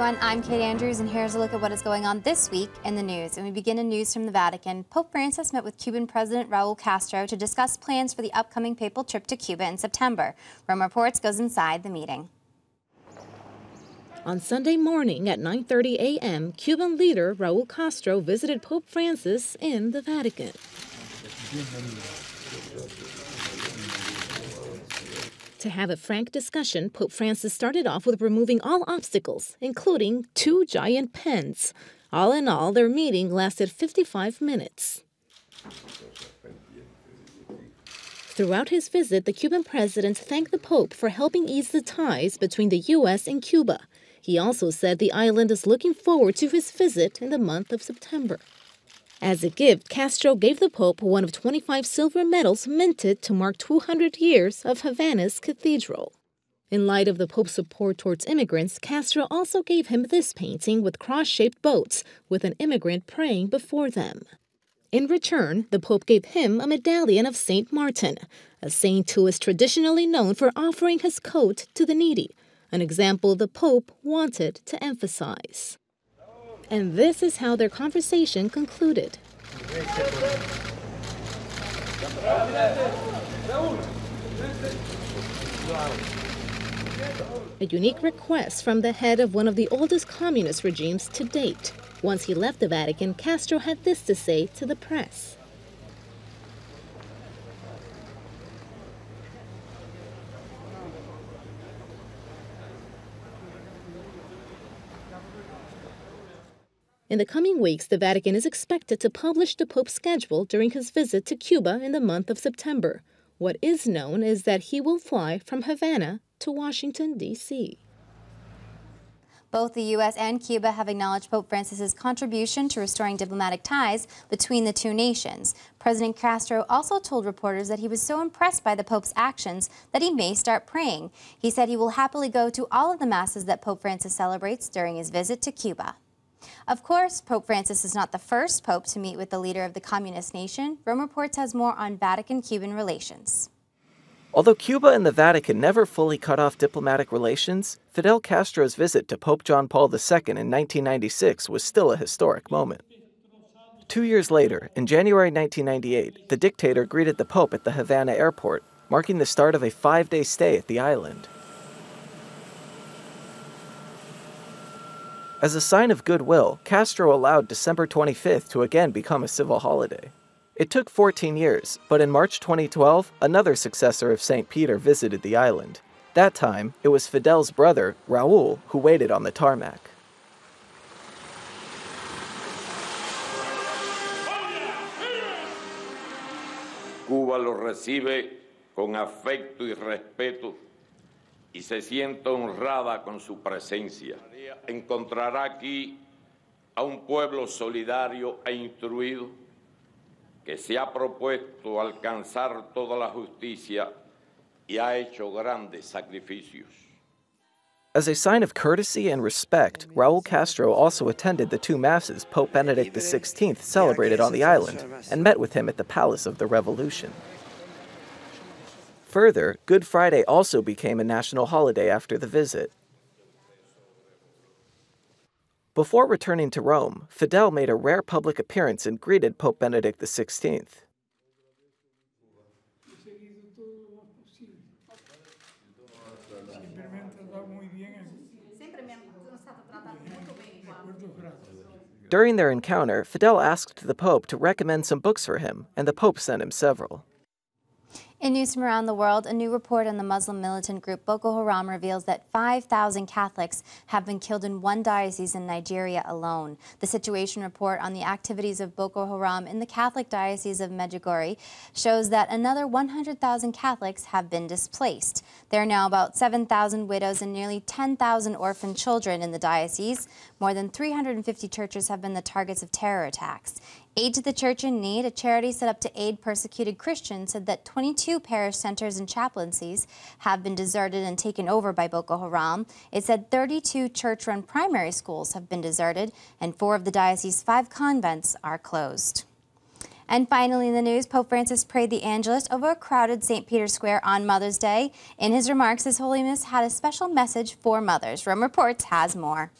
everyone, I'm Kate Andrews, and here's a look at what is going on this week in the news. And we begin in news from the Vatican. Pope Francis met with Cuban President Raul Castro to discuss plans for the upcoming papal trip to Cuba in September. Rome Reports goes inside the meeting. On Sunday morning at 9:30 a.m., Cuban leader Raul Castro visited Pope Francis in the Vatican. To have a frank discussion, Pope Francis started off with removing all obstacles, including 2 giant pens. All in all, their meeting lasted 55 minutes. Throughout his visit, the Cuban president thanked the Pope for helping ease the ties between the U.S. and Cuba. He also said the island is looking forward to his visit in the month of September. As a gift, Castro gave the Pope one of 25 silver medals minted to mark 200 years of Havana's cathedral. In light of the Pope's support towards immigrants, Castro also gave him this painting with cross-shaped boats, with an immigrant praying before them. In return, the Pope gave him a medallion of Saint Martin, a saint who is traditionally known for offering his coat to the needy, an example the Pope wanted to emphasize. And this is how their conversation concluded. A unique request from the head of one of the oldest communist regimes to date. Once he left the Vatican, Castro had this to say to the press. In the coming weeks, the Vatican is expected to publish the Pope's schedule during his visit to Cuba in the month of September. What is known is that he will fly from Havana to Washington, D.C. Both the U.S. and Cuba have acknowledged Pope Francis's contribution to restoring diplomatic ties between the two nations. President Castro also told reporters that he was so impressed by the Pope's actions that he may start praying. He said he will happily go to all of the masses that Pope Francis celebrates during his visit to Cuba. Of course, Pope Francis is not the first pope to meet with the leader of the communist nation. Rome Reports has more on Vatican-Cuban relations. Although Cuba and the Vatican never fully cut off diplomatic relations, Fidel Castro's visit to Pope John Paul II in 1996 was still a historic moment. 2 years later, in January 1998, the dictator greeted the Pope at the Havana airport, marking the start of a 5-day stay at the island. As a sign of goodwill, Castro allowed December 25th to again become a civil holiday. It took 14 years, but in March 2012, another successor of St. Peter visited the island. That time, it was Fidel's brother, Raul, who waited on the tarmac. Cuba lo recibe con afecto y respeto y se siente honrada con su presencia. Encontrará aquí a un pueblo solidario e instruido que se ha propuesto alcanzar toda la justicia y ha hecho grandes sacrificios. As a sign of courtesy and respect, Raul Castro also attended the 2 masses Pope Benedict XVI celebrated on the island and met with him at the Palace of the Revolution. Further, Good Friday also became a national holiday after the visit. Before returning to Rome, Fidel made a rare public appearance and greeted Pope Benedict XVI. During their encounter, Fidel asked the Pope to recommend some books for him, and the Pope sent him several. In news from around the world, a new report on the Muslim militant group Boko Haram reveals that 5,000 Catholics have been killed in one diocese in Nigeria alone. The situation report on the activities of Boko Haram in the Catholic Diocese of Medjugorje shows that another 100,000 Catholics have been displaced. There are now about 7,000 widows and nearly 10,000 orphan children in the diocese. More than 350 churches have been the targets of terror attacks. Aid to the Church in Need, a charity set up to aid persecuted Christians, said that 22 parish centers and chaplaincies have been deserted and taken over by Boko Haram. It said 32 church-run primary schools have been deserted, and 4 of the diocese's 5 convents are closed. And finally in the news, Pope Francis prayed the Angelus over a crowded St. Peter's Square on Mother's Day. In his remarks, His Holiness had a special message for mothers. Rome Reports has more.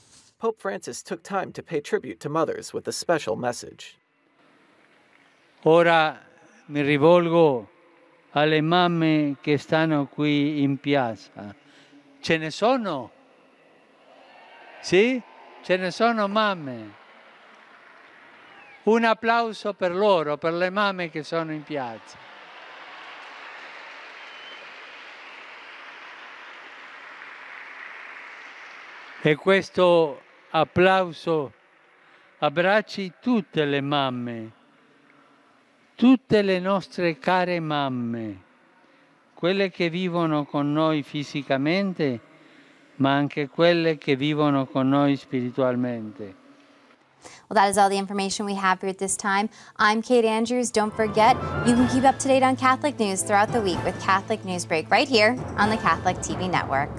Pope Francis took time to pay tribute to mothers with a special message. Ora mi rivolgo alle mamme che stanno qui in piazza. Ce ne sono? Sì? Ce ne sono mamme? Un applauso per loro, per le mamme che sono in piazza. E questo applauso abbracci tutte le mamme, tutte le nostre care mamme, quelle che vivono con noi fisicamente, ma anche quelle che vivono con noi spiritualmente. Well, that is all the information we have here at this time. I'm Kate Andrews. Don't forget, you can keep up to date on Catholic news throughout the week with Catholic Newsbreak right here on the Catholic TV Network.